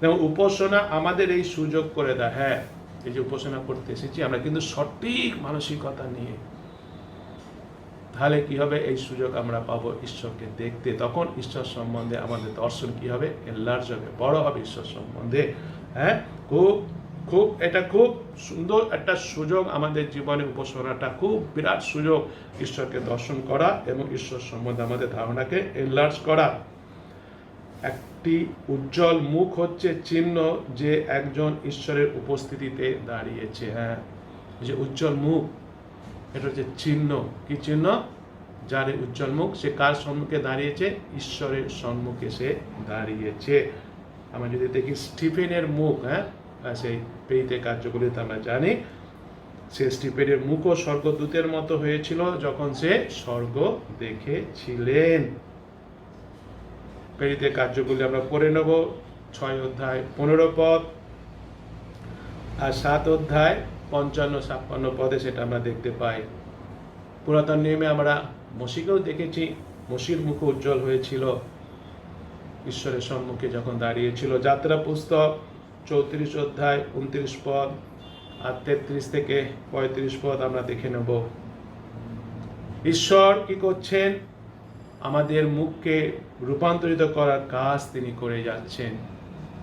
এবং উপাসনা আমাদের এই সুযোগ করে দেয়। হ্যাঁ, এই যে উপাসনা করতে এসেছি আমরা কিন্তু সঠিক মানসিকতা নিয়ে, তাহলে কি হবে, এই সুযোগ আমরা পাবো ঈশ্বরকে দেখতে। তখন ঈশ্বর সম্বন্ধে আমাদের দর্শন কি হবে, এনলার্জ হবে, বড় হবে ঈশ্বর সম্বন্ধে। হ্যাঁ, এটা খুব সুন্দর একটা সুযোগ আমাদের জীবনে। উপাসনাটা খুব বিরাট সুযোগ ঈশ্বরকে দর্শন করা এবং ঈশ্বর সম্বন্ধে আমাদের ধারণাকে এনলার্জ করা। একটি উজ্জ্বল মুখ হচ্ছে চিহ্ন যে একজন ঈশ্বরের উপস্থিতিতে দাঁড়িয়েছে। হ্যাঁ, যে উজ্জ্বল মুখ, এটা হচ্ছে চিহ্ন। কি চিহ্ন? যার উজ্জ্বল মুখ, সে কার সম্মুখে দাঁড়িয়েছে? ঈশ্বরের সম্মুখে সে দাঁড়িয়েছে। আমরা যদি দেখি স্টিফেনের মুখ, হ্যাঁ, সেই পেইতে কার্যগুলিতে আমরা জানি সে স্টিফেনের মুখও স্বর্গদূতের মতো হয়েছিল যখন সে স্বর্গ দেখেছিলেন। পেরিতে কার্যগুলি আমরা পড়ে নেব, 6 অধ্যায় 15 পদ আর 7 অধ্যায় 55-56 পদে সেটা আমরা দেখতে পাই। পুরাতন নিয়মে আমরা মসিকেও দেখেছি, মসির মুখ উজ্জ্বল হয়েছিল ঈশ্বরের সম্মুখে যখন দাঁড়িয়েছিল। যাত্রা পুস্তক 34 অধ্যায় 29 পদ আর 33 থেকে 35 পদ আমরা দেখে নেব। ঈশ্বর কি করছেন? আমাদের মুখকে রূপান্তরিত করার কাজ তিনি করে যাচ্ছেন।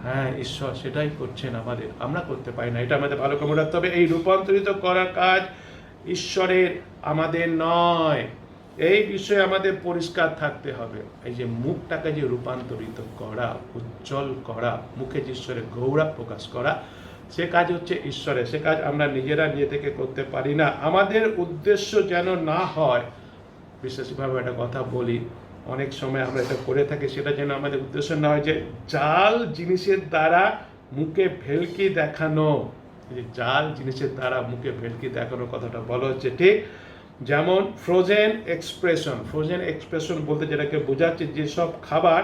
হ্যাঁ, ঈশ্বর সেটাই করছেন আমাদের, আমরা করতে পারি না। এটা আমাদের ভালো করে রাখতে হবে। এই রূপান্তরিত করার কাজ ঈশ্বরের, আমাদের নয়। এই বিষয়ে আমাদের পরিষ্কার থাকতে হবে। এই যে মুখটাকে যে রূপান্তরিত করা, উজ্জ্বল করা, মুখে যে ঈশ্বরের গৌরব প্রকাশ করা, সে কাজ হচ্ছে ঈশ্বরের। সে কাজ আমরা নিজেরা নিজে থেকে করতে পারি না। আমাদের উদ্দেশ্য যেন না হয়, বিশেষভাবে একটা কথা বলি, অনেক সময় আমরা এটা করে থাকি, সেটা যেন আমাদের উদ্দেশ্য না হয় যে জাল জিনিসের দ্বারা মুখে ভেলকি দেখানো। যে জাল জিনিসের দ্বারা মুখে ভেলকি দেখানোর কথাটা বলা হচ্ছে ঠিক। যেমন ফ্রোজেন এক্সপ্রেশন বলতে যেটাকে বোঝাচ্ছে যেসব খাবার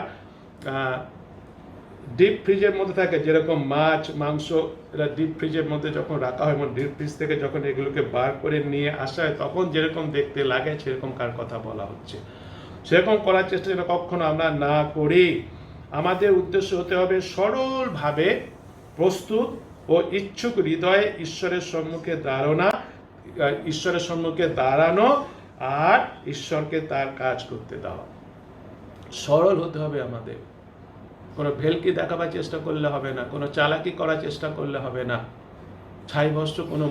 ডিপ ফ্রিজের মধ্যে থাকে, যেরকম মাছ, মাংস, এরা ডিপ ফ্রিজের মধ্যে যখন রাখা হয় এবং ডিপ ফ্রিজ থেকে যখন এগুলোকে বার করে নিয়ে আসা হয়, তখন যেরকম দেখতে লাগে সেরকম কার কথা বলা হচ্ছে। সেরকম করার চেষ্টা যেন কখনো আমরা না করি। আমাদের উদ্দেশ্য হতে হবে সরলভাবে প্রস্তুত ও ইচ্ছুক হৃদয়ে ঈশ্বরের সম্মুখে দাঁড়ানো আর ঈশ্বরকে তার কাজ করতে দেওয়া। সরল হতে হবে আমাদের। কোনো ভেলকি দেখাবার চেষ্টা করলে হবে না, কোনো চালাকি করার চেষ্টা করলে হবে না। ছাই ভস্ত্র কোনো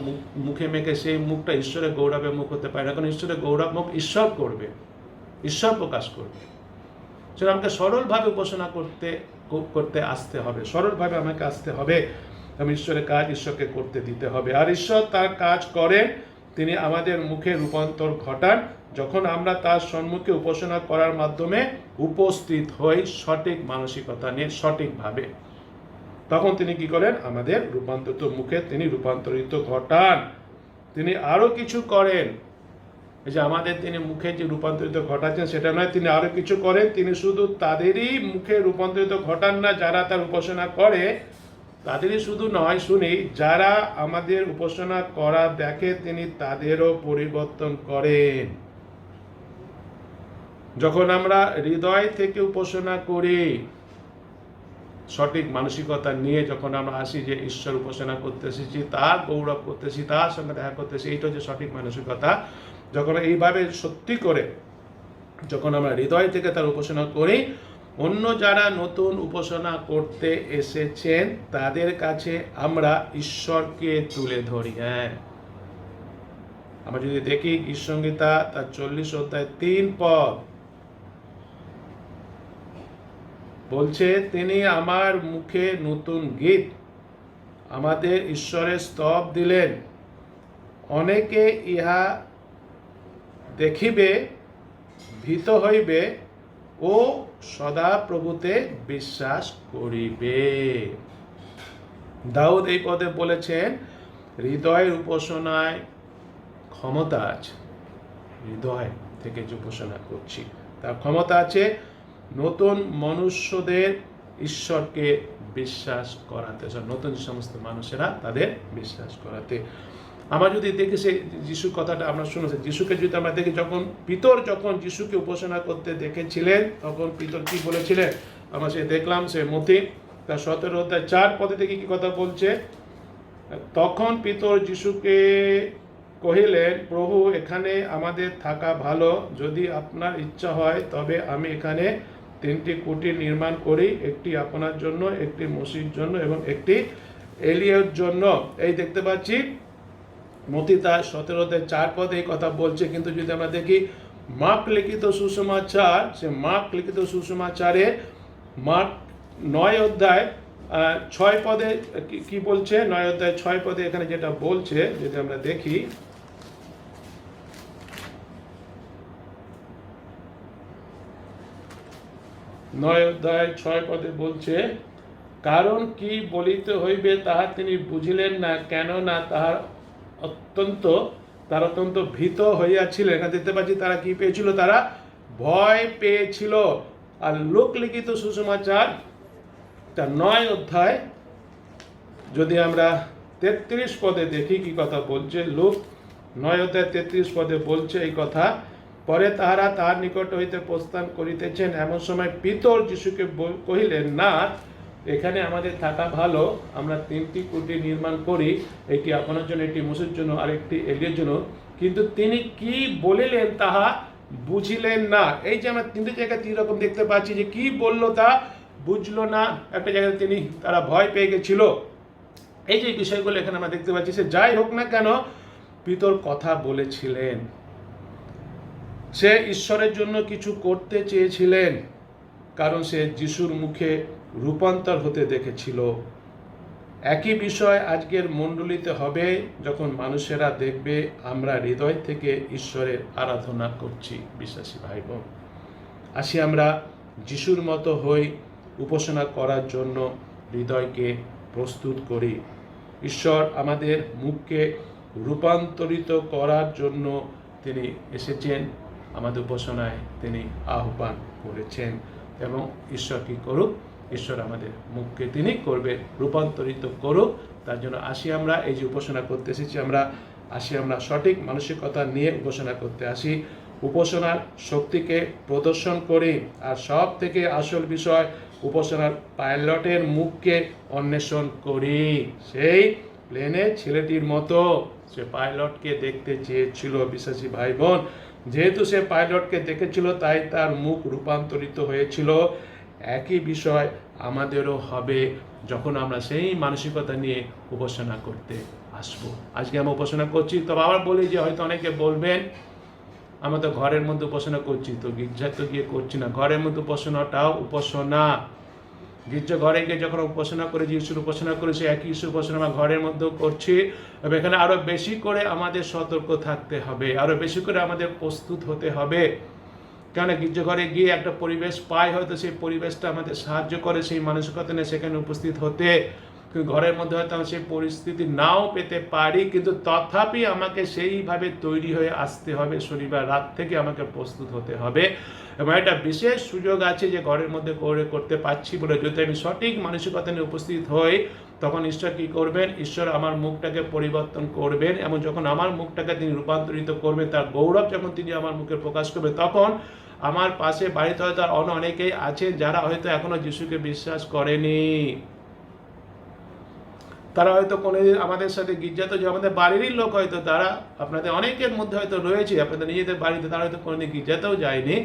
মুখে মেখে সেই মুখটা ঈশ্বরের গৌরবের মুখ হতে পারে না। কারণ ঈশ্বরের গৌরব মুখ ঈশ্বর করবে, ঈশ্বর প্রকাশ করবে। সেটা আমাকে সরলভাবে উপাসনা করতে আসতে হবে, সরলভাবে আমাকে আসতে হবে। আমি ঈশ্বরের কাজ ঈশ্বরকে করতে দিতে হবে। আর ঈশ্বর তার কাজ করেন, তিনি আমাদের মুখে রূপান্তর ঘটান যখন আমরা তার সম্মুখে উপাসনা করার মাধ্যমে উপস্থিত হই সঠিক মানসিকতা নিয়ে, সঠিকভাবে। তখন তিনি কি করেন? আমাদের রূপান্তরিত মুখে তিনি রূপান্তরিত ঘটান। তিনি আরো কিছু করেন। এই যে আমাদের তিনি মুখে যে রূপান্তরিত ঘটাচ্ছেন সেটা নয়, তিনি আরো কিছু করেন। তিনি শুধু তাদেরই মুখে রূপান্তরিত ঘটান না যারা তার উপাসনা করে, তাদেরই শুধু নয়, শুনি, যারা আমাদের উপাসনা করা দেখে তিনি তাদেরও পরিবর্তন করেন। যখন আমরা হৃদয় থেকে উপাসনা করি, সঠিক মানসিকতা নিয়ে যখন আমরা আসি যে ঈশ্বর উপাসনা করতে এসেছি, তার গৌরব করতেছি, তার সঙ্গে দেখা করতেছি, এইটা হচ্ছে সঠিক মানসিকতা। যখন এইভাবে সত্যি করে যখন আমরা হৃদয় থেকে তার উপাসনা করি, অন্য যারা নতুন উপাসনা করতে এসেছেন তাদের কাছে আমরা ঈশ্বরকে তুলে ধরি। হ্যাঁ, আমরা যদি দেখি গীতসংহিতা তার 40 অধ্যায় 3 পদ বলছে, তিনি আমার মুখে নতুন গীত, আমাদের ঈশ্বরের স্তব দিলেন। অনেকে ইহা দেখিবে, ভীত হইবে ও সদা প্রভুতে বিশ্বাস করিবে। দাউদ এই পদে বলেছেন, হৃদয়ের উপাসনায় ক্ষমতা আছে। হৃদয় থেকে যে উপাসনা করছি তার ক্ষমতা আছে নতুন মনুষ্যদের ঈশ্বরকে বিশ্বাস করাতে, নতুন সমস্ত মানুষেরা তাদের বিশ্বাস করাতে। আমরা যদি দেখি সে যিশুর কথাটা আমরা শুনেছি, যিশুকে যদি আমরা দেখি, যখন যিশুকে উপাসনা করতে দেখেছিলেন তখন পিতর কি বলেছিলেন, আমরা সে দেখলাম সে মতি তার 17:4 থেকে কি কথা বলছে। তখন পিতর যিশুকে কহিলেন, প্রভু, এখানে আমাদের থাকা ভালো, যদি আপনার ইচ্ছা হয় তবে আমি এখানে 3টি কুটির নির্মাণ করি, একটি আপনার জন্য, একটি মসির জন্য এবং একটি এলিয়ার জন্য। এই দেখতে পাচ্ছি মতি তার 17:4 এই কথা বলছে। কিন্তু যদি আমরা দেখি মার্ক লিখিত সুসমাচার, সে মার্ক লিখিত সুসমাচারে মার্ক 9:6 কি বলছে, 9:6 এখানে যেটা বলছে, যদি আমরা দেখি, নয় অধ্যায় 6 বলছে, কারণ কি বলিতে হইবে তাহা তিনি বুঝিলেন না, কেননা তারা অত্যন্ত ভীত হইয়াছিলেন। এখানে দেখতে পাচ্ছি তারা কি পেয়েছিল, তারা ভয় পেয়েছিল। আর লোক লিখিত সুসমাচার তার 9 অধ্যায় যদি আমরা 33 দেখি কি কথা বলছে, লোক 9:33 বলছে এই কথা, পরে তাহারা তাহার নিকট হইতে প্রস্থান করিতেছেন, এমন সময় পিতর যিশুকে কহিলেন, না, এখানে আমাদের থাকা ভালো, আমরা 3টি কুটির নির্মাণ করি, একটি আপনার জন্য, একটি মুসের জন্য আর একটি এলিয়ার জন্য। কিন্তু তিনি কি বলিলেন তাহা বুঝিলেন না। এই যে আমরা 3টে জায়গায় 3 রকম দেখতে পাচ্ছি, যে কি বললো তা বুঝলো না। একটা জায়গায় তারা ভয় পেয়ে গেছিল। এই যে বিষয়গুলো এখানে আমরা দেখতে পাচ্ছি। সে যাই হোক না কেন, পিতর কথা বলেছিলেন, সে ঈশ্বরের জন্য কিছু করতে চেয়েছিলেন, কারণ সে যিশুর মুখে রূপান্তর হতে দেখেছিল। একই বিষয় আজকের মণ্ডলীতে হবে, যখন মানুষেরা দেখবে আমরা হৃদয় থেকে ঈশ্বরের আরাধনা করছি। বিশ্বাসী ভাই বোন, আসি আমরা যিশুর মতো হই, উপাসনা করার জন্য হৃদয়কে প্রস্তুত করি। ঈশ্বর আমাদের মুখকে রূপান্তরিত করার জন্য তিনি এসেছেন, আমাদের উপাসনায় তিনি আহ্বান করেছেন। এবং ঈশ্বর কি করুক, ঈশ্বর আমাদের মুখকে তিনি করবে, রূপান্তরিত করুক। তার জন্য আসি আমরা, এই যে উপাসনা করতে এসেছি, আমরা সঠিক মানসিকতা নিয়ে উপাসনা করতে আসি, উপাসনার শক্তিকে প্রদর্শন করি। আর সব থেকে আসল বিষয়, উপাসনার পাইলটের মুখকে অন্বেষণ করি। সেই প্লেনে ছেলেটির মতো সে পাইলটকে দেখতে চেয়েছিল। বিশ্বাসী ভাই বোন, যেহেতু সে পাইলটকে দেখেছিল, তাই তার মুখ রূপান্তরিত হয়েছিল। একই বিষয় আমাদেরও হবে, যখন আমরা সেই মানসিকতা নিয়ে উপাসনা করতে আসবো। আজকে আমরা উপাসনা করছি, তবে আবার বলি যে হয়তো অনেকে বলবেন, আমরা তো ঘরের মধ্যে উপাসনা করছি, তো গির্জায় তো গিয়ে করছি না। ঘরের মধ্যে উপাসনাটাও উপাসনা। গির্জা ঘরে গিয়ে যখন উপাসনা করে, যিশুর উপাসনা করে, সে একই ঈশ্বর উপাসনা আমরা ঘরের মধ্যেও করছি। তবে এখানে আরো বেশি করে আমাদের সতর্ক থাকতে হবে, আরো বেশি করে আমাদের প্রস্তুত হতে হবে। কেন গির্জা ঘরে গিয়ে একটা পরিবেশ পাই, হয়তো সেই পরিবেশটা আমাদের সাহায্য করে সেই মানসিকতা নিয়ে সেখানে উপস্থিত হতে। ঘরের মধ্যে হয়তো আমি সেই পরিস্থিতি নাও পেতে পারি, কিন্তু তথাপি আমাকে সেইভাবে তৈরি হয়ে আসতে হবে। শনিবার রাত থেকে আমাকে প্রস্তুত হতে হবে। এবং একটা বিশেষ সুযোগ আছে যে ঘরের মধ্যে করতে পারছি বলে, যদি আমি সঠিক মানসিকতা নিয়ে উপস্থিত হই, তখন ঈশ্বর কি করবেন, ঈশ্বর আমার মুখটাকে পরিবর্তন করবেন। এবং যখন আমার মুখটাকে তিনি রূপান্তরিত করবেন, তার গৌরব যখন তিনি আমার মুখে প্রকাশ করবেন, তখন আমার পাশে বাড়িতে হয়তো অনেকেই আছেন যারা হয়তো এখনো যিশুকে বিশ্বাস করেনি। তারা হয়তো কোনোদিন আমাদের সাথে গির্জাতে, যে আমাদের বাড়িরই লোক, হয়তো তারা আপনাদের অনেকের মধ্যে হয়তো রয়েছে, আপনাদের নিজেদের বাড়িতে তারা হয়তো কোনোদিন গির্জাতেও যায়নি,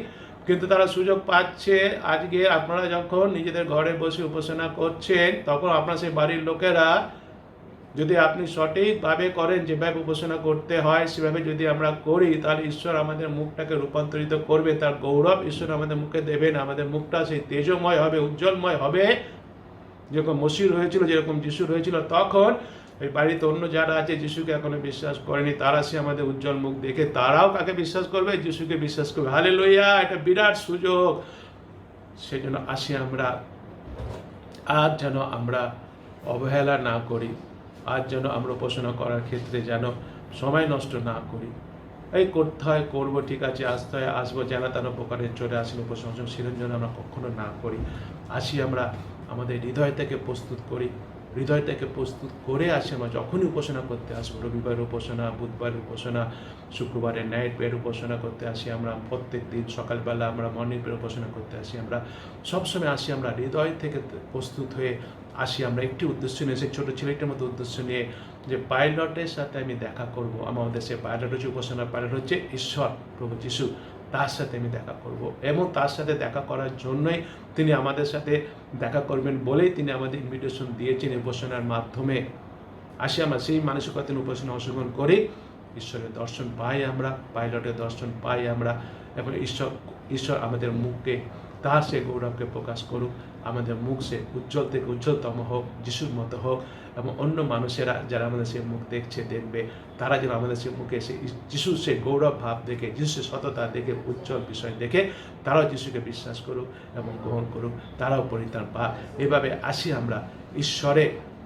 কিন্তু তারা সুযোগ পাচ্ছে। আজকে আপনারা যখন নিজেদের ঘরে বসে উপাসনা করছেন, তখন আপনার সেই বাড়ির লোকেরা, যদি আপনি সঠিকভাবে করেন, যেভাবে উপাসনা করতে হয় সেভাবে যদি আমরা করি, তাহলে ঈশ্বর আমাদের মুখটাকে রূপান্তরিত করবে, তার গৌরব ঈশ্বর আমাদের মুখে দেবেন। আমাদের মুখটা সেই তেজময় হবে, উজ্জ্বলময় হবে, যেরকম মসির হয়েছিল, যেরকম যিশুর হয়েছিল। তখন ওই বাড়িতে অন্য যারা আছে যিশুকে এখনো বিশ্বাস করেনি, তারা সে আমাদের উজ্জ্বল মুখ দেখে তারাও কাকে বিশ্বাস করবে, যিশুকে বিশ্বাস করবে। হালেলুয়া, এটা বিরাট সুযোগ। সেজন্য আসি আমরা, আর যেন আমরা অবহেলা না করি, আর যেন আমরা উপাসনা করার ক্ষেত্রে যেন সময় নষ্ট না করি। এই করতে হয় করবো, ঠিক আছে, আসতে হয় আসবো, যেন তার উপকারে চলে আসলে উপসংসং সেরকম যেন আমরা কখনো না করি। আসি আমরা আমাদের হৃদয় থেকে প্রস্তুত করি, হৃদয় থেকে প্রস্তুত করে আসি আমরা যখনই উপাসনা করতে আসবো, রবিবার উপাসনা, বুধবার উপাসনা, শুক্রবারে নাইট প্রেয়ার উপাসনা করতে আসি আমরা, প্রত্যেক দিন সকালবেলা আমরা মর্নিং প্রেয়ার উপাসনা করতে আসি আমরা, সবসময় আসি আমরা হৃদয় থেকে প্রস্তুত হয়ে আসি আমরা একটি উদ্দেশ্য নিয়ে, সেই ছোটো ছেলেটার মতো উদ্দেশ্য নিয়ে যে পাইলটের সাথে আমি দেখা করব। আমাদের সে পাইলট হচ্ছে উপাসনার পাইলট হচ্ছে ঈশ্বর প্রভু যিশু, তার সাথে আমি দেখা করব এবং তার সাথে দেখা করার জন্যই তিনি আমাদের সাথে দেখা করবেন বলেই তিনি আমাদের ইনভিটেশন দিয়েছেন উপাসনার মাধ্যমে। আসি আমরা সেই মানসিকতা উপাসনা অংশগ্রহণ করি, ঈশ্বরের দর্শন পাই আমরা, পাইলটের দর্শন পাই আমরা এবং ঈশ্বর আমাদের মুখকে তার সে গৌরবকে প্রকাশ করুক, আমাদের মুখ সে উজ্জ্বল থেকে উজ্জ্বলতম হোক, যিশুর মতো হোক এবং অন্য মানুষেরা যারা আমাদের সে মুখ দেখবে তারা যেন আমাদের সে মুখে সে যিশুর সে গৌরব ভাব দেখে, যিশুর সততা দেখে, উজ্জ্বল বিষয় দেখে তারাও যিশুকে বিশ্বাস করুক এবং গ্রহণ করুক, তারাও পরিত্রাণ পাক। এভাবে আসি আমরা ঈশ্বরে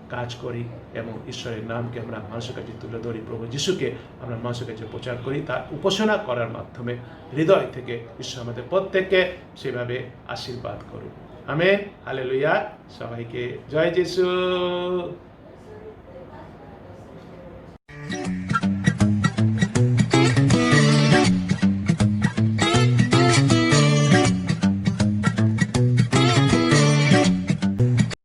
কাজ করি এবং ঈশ্বরের নামকে আমরা মানুষের কাছে তুলে ধরি, প্রভু যিশুকে আমরা মানুষের কাছে প্রচার করি, তার উপাসনা করার মাধ্যমে হৃদয় থেকে ঈশ্বর আমাদের প্রত্যেককে সেভাবে আশীর্বাদ করুন। Amen, hallelujah. সবাইকে জয় যিশু।